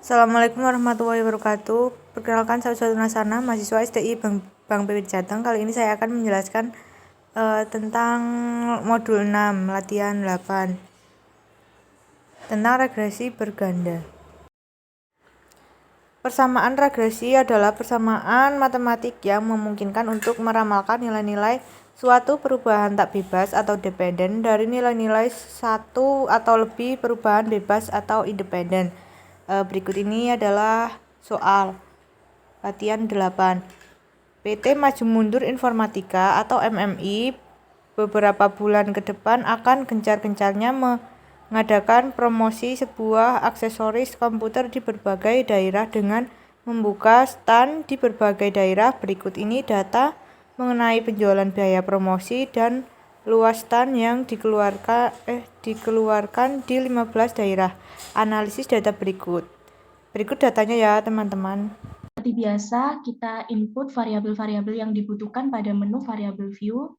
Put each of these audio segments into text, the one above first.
Assalamualaikum warahmatullahi wabarakatuh. Perkenalkan, saya Uswatun Hasana, mahasiswa STI Bank PWD Jateng. Kali ini saya akan menjelaskan tentang modul 6, latihan 8, tentang regresi berganda. Persamaan regresi adalah persamaan matematik yang memungkinkan untuk meramalkan nilai-nilai suatu perubahan tak bebas atau dependen dari nilai-nilai satu atau lebih perubahan bebas atau independen. Berikut ini adalah soal latihan 8. PT Maju Mundur Informatika atau MMI beberapa bulan ke depan akan gencar-gencarnya mengadakan promosi sebuah aksesoris komputer di berbagai daerah dengan membuka stand di berbagai daerah. Berikut ini data mengenai penjualan, biaya promosi, dan luas stand yang dikeluarkan di 15 daerah. Analisis data berikut. Berikut datanya ya, teman-teman. Seperti biasa, kita input variabel-variabel yang dibutuhkan pada menu variabel view.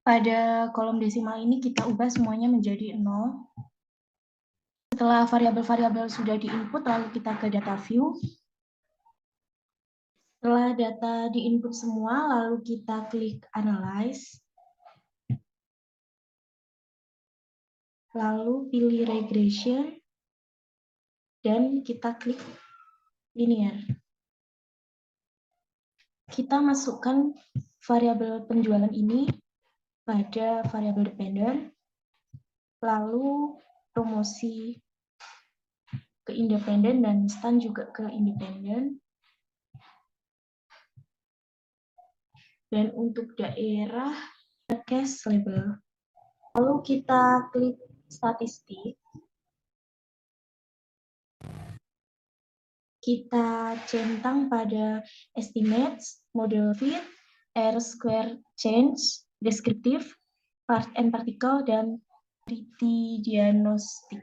Pada kolom desimal ini kita ubah semuanya menjadi 0. Setelah variabel-variabel sudah diinput, lalu kita ke data view. Setelah data diinput semua, lalu kita klik analyze. Lalu pilih regression. Dan kita klik linear. Kita masukkan variabel penjualan ini pada variabel dependen, lalu promosi ke independen dan stand juga ke independen. Dan untuk daerah case label. Lalu kita klik statistik. Kita centang pada estimates, model fit, R-square change, deskriptif, part and particle, dan pretty diagnostic.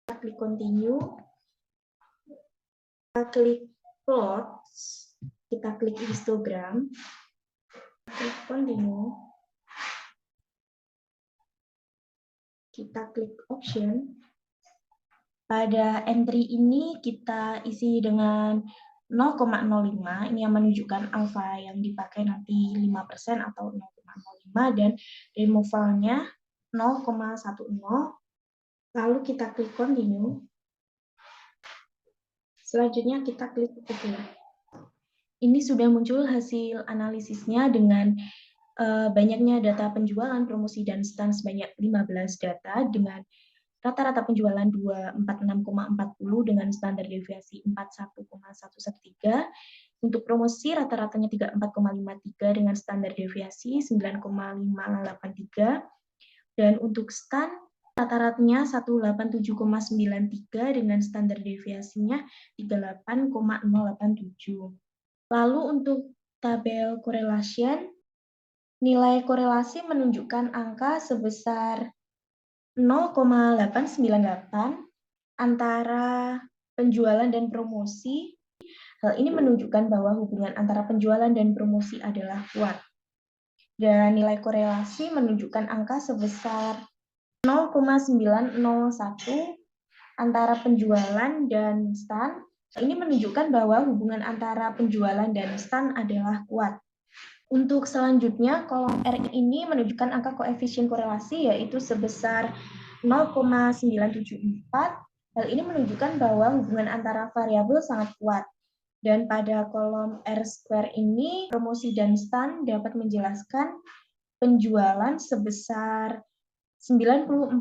Kita klik continue. Kita klik plots. Kita klik histogram. Klik continue. Kita klik option. Pada entry ini kita isi dengan 0,05, ini yang menunjukkan alfa yang dipakai nanti 5% atau 0,05, dan removalnya 0,10. Lalu kita klik continue. Selanjutnya kita klik OK. Ini sudah muncul hasil analisisnya dengan banyaknya data penjualan, promosi, dan stand sebanyak 15 data dengan rata-rata penjualan 246,40 dengan standar deviasi 41,113. Untuk promosi rata-ratanya 34,53 dengan standar deviasi 9,583. Dan untuk stand rata-ratanya 187,93 dengan standar deviasinya 38,087. Lalu untuk tabel correlation, nilai korelasi menunjukkan angka sebesar 0,898 antara penjualan dan promosi. Hal ini menunjukkan bahwa hubungan antara penjualan dan promosi adalah kuat. Dan nilai korelasi menunjukkan angka sebesar 0,901 antara penjualan dan stand. Ini menunjukkan bahwa hubungan antara penjualan dan stand adalah kuat. Untuk selanjutnya, kolom R ini menunjukkan angka koefisien korelasi, yaitu sebesar 0,974. Hal ini menunjukkan bahwa hubungan antara variabel sangat kuat. Dan pada kolom R-square ini, promosi dan stand dapat menjelaskan penjualan sebesar 94,9%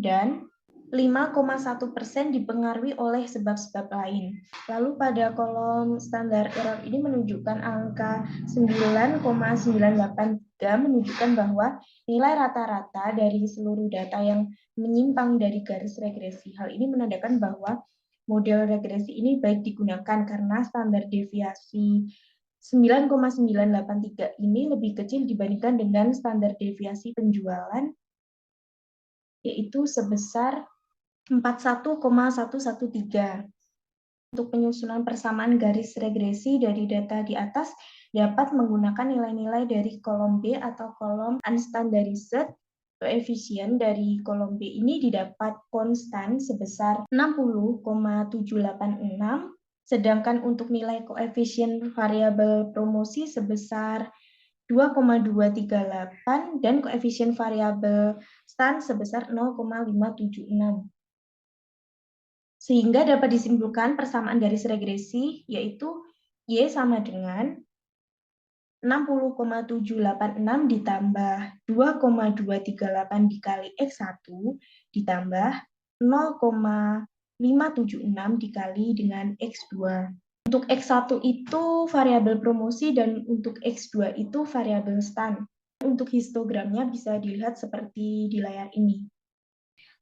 dan 5,1% dipengaruhi oleh sebab-sebab lain. Lalu pada kolom standar error ini menunjukkan angka 9,983, menunjukkan bahwa nilai rata-rata dari seluruh data yang menyimpang dari garis regresi. Hal ini menandakan bahwa model regresi ini baik digunakan karena standar deviasi 9,983 ini lebih kecil dibandingkan dengan standar deviasi penjualan, yaitu sebesar 41,113. Untuk penyusunan persamaan garis regresi dari data di atas dapat menggunakan nilai-nilai dari kolom B atau kolom unstandardized Koefisien dari kolom B ini didapat konstan sebesar 60,786, sedangkan untuk nilai koefisien variabel promosi sebesar 2,238 dan koefisien variabel stan sebesar 0,576. Sehingga dapat disimpulkan persamaan garis regresi yaitu Y sama dengan 60,786 ditambah 2,238 dikali X1 ditambah 0,576 dikali dengan X2. Untuk X1 itu variabel promosi dan untuk X2 itu variabel stan. Untuk histogramnya bisa dilihat seperti di layar ini.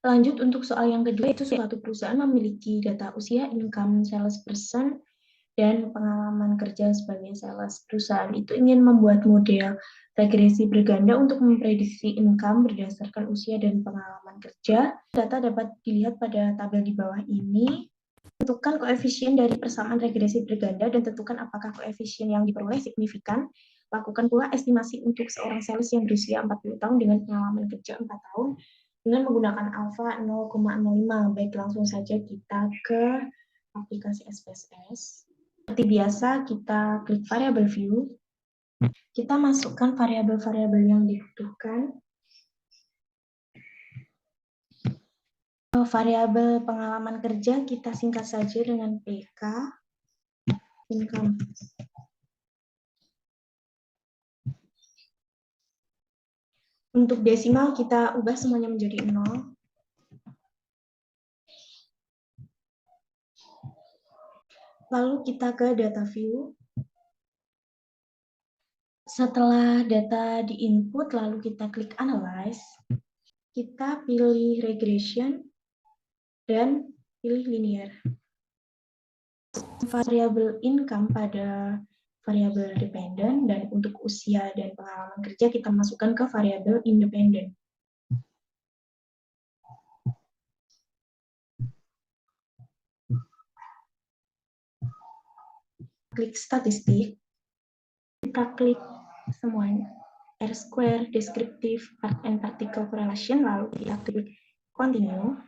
Lanjut untuk soal yang kedua, itu suatu perusahaan memiliki data usia, income, salesperson, dan pengalaman kerja sebagai sales. Perusahaan itu ingin membuat model regresi berganda untuk memprediksi income berdasarkan usia dan pengalaman kerja. Data dapat dilihat pada tabel di bawah ini. Tentukan koefisien dari persamaan regresi berganda dan tentukan apakah koefisien yang diperoleh signifikan. Lakukan pula estimasi untuk seorang sales yang berusia 40 tahun dengan pengalaman kerja 4 tahun dengan menggunakan alfa 0,05. Baik, langsung saja kita ke aplikasi SPSS. Seperti biasa, kita klik variable view. Kita masukkan variabel-variabel yang dibutuhkan. Variabel pengalaman kerja kita singkat saja dengan PK income. Untuk desimal kita ubah semuanya menjadi 0. Lalu kita ke data view. Setelah data di-input, lalu kita klik analyze. Kita pilih regression dan pilih linear. Variabel income pada variabel dependent dan untuk usia dan pengalaman kerja kita masukkan ke variabel independent. Klik statistik, kita klik semuanya, R-square, descriptive, and particle correlation, lalu kita klik continue.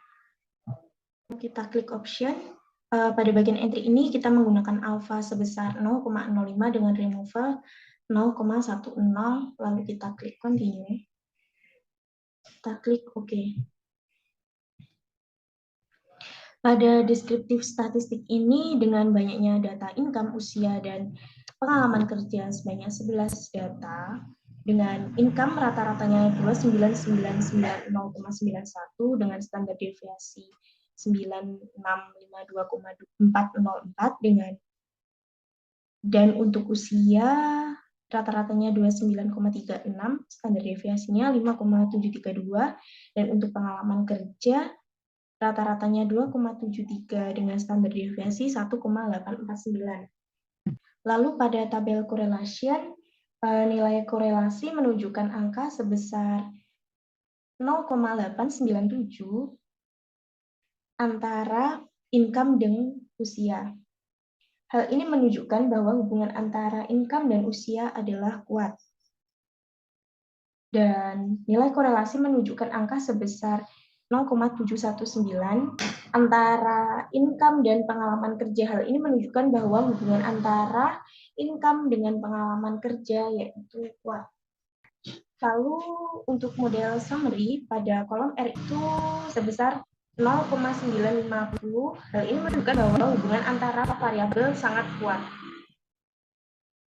Kita klik option. Pada bagian entry ini kita menggunakan alpha sebesar 0,05 dengan removal 0,10, lalu kita klik continue. Kita klik OK. Pada deskriptif statistik ini, dengan banyaknya data income, usia, dan pengalaman kerja sebanyak 11 data, dengan income rata-ratanya 29990,91 dengan standar deviasi 9652,404 dan untuk usia rata-ratanya 29,36, standar deviasinya 5,732 dan untuk pengalaman kerja rata-ratanya 2,73 dengan standar deviasi 1,849. Lalu pada tabel correlation, nilai korelasi menunjukkan angka sebesar 0,897 antara income dengan usia. Hal ini menunjukkan bahwa hubungan antara income dan usia adalah kuat. Dan nilai korelasi menunjukkan angka sebesar 0,719 antara income dan pengalaman kerja. Hal ini menunjukkan bahwa hubungan antara income dengan pengalaman kerja yaitu kuat. Lalu untuk model summary pada kolom R itu sebesar 0,950. Hal ini menunjukkan bahwa hubungan antara variabel sangat kuat.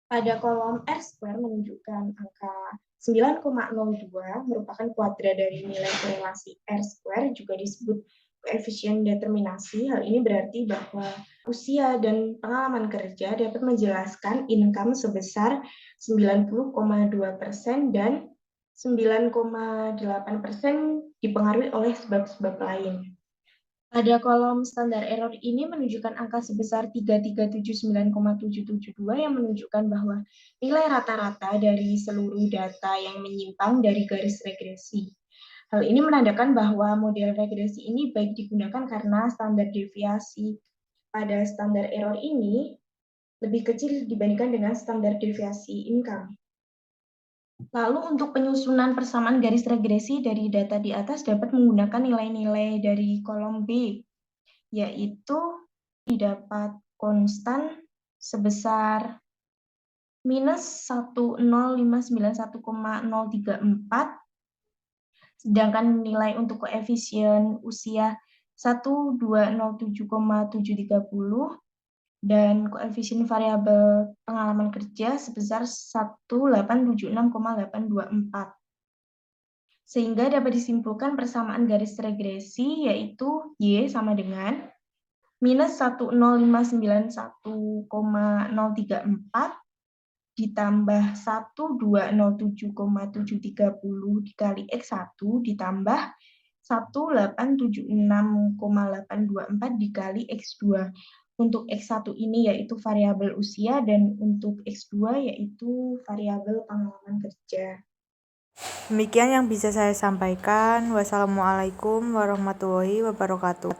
Pada kolom R-square menunjukkan angka 9,02 merupakan kuadrat dari nilai korelasi R-square, juga disebut koefisien determinasi. Hal ini berarti bahwa usia dan pengalaman kerja dapat menjelaskan income sebesar 90,2% dan 9,8% dipengaruhi oleh sebab-sebab lain. Pada kolom standar error ini menunjukkan angka sebesar 3379,772 yang menunjukkan bahwa nilai rata-rata dari seluruh data yang menyimpang dari garis regresi. Hal ini menandakan bahwa model regresi ini baik digunakan karena standar deviasi pada standar error ini lebih kecil dibandingkan dengan standar deviasi income. Lalu untuk penyusunan persamaan garis regresi dari data di atas dapat menggunakan nilai-nilai dari kolom B, yaitu didapat konstan sebesar minus 10,591,034, sedangkan nilai untuk koefisien usia 1207,730 dan koefisien variabel pengalaman kerja sebesar 1876,824. Sehingga dapat disimpulkan persamaan garis regresi yaitu Y sama dengan minus 10,591,034 ditambah 1207,730 dikali X1 ditambah 1876,824 dikali X2. Untuk X1 ini yaitu variabel usia dan untuk X2 yaitu variabel pengalaman kerja. Demikian yang bisa saya sampaikan. Wassalamualaikum warahmatullahi wabarakatuh.